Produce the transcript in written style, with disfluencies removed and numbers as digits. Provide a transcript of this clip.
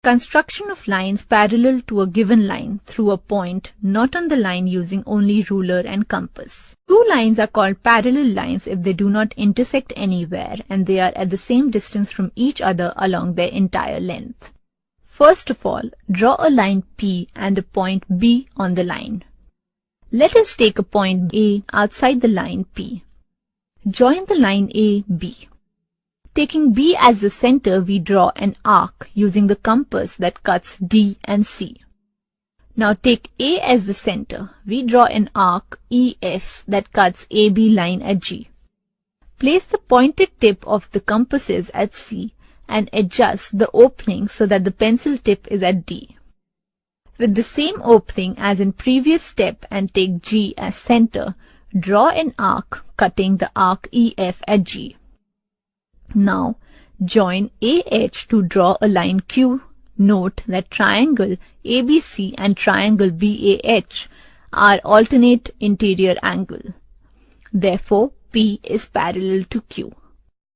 Construction of lines parallel to a given line through a point not on the line using only ruler and compass. Two lines are called parallel lines if they do not intersect anywhere and they are at the same distance from each other along their entire length. First of all, draw a line P and a point B on the line. Let us take a point A outside the line P. Join the line AB. Taking B as the center, we draw an arc using the compass that cuts D and C. Now take A as the center. We draw an arc EF that cuts AB line at G. Place the pointed tip of the compasses at C and adjust the opening so that the pencil tip is at D. With the same opening as in previous step and take G as center, draw an arc cutting the arc EF at G. Now join AH to draw a line Q. Note that triangle ABC and triangle BAH are alternate interior angle. Therefore, P is parallel to Q.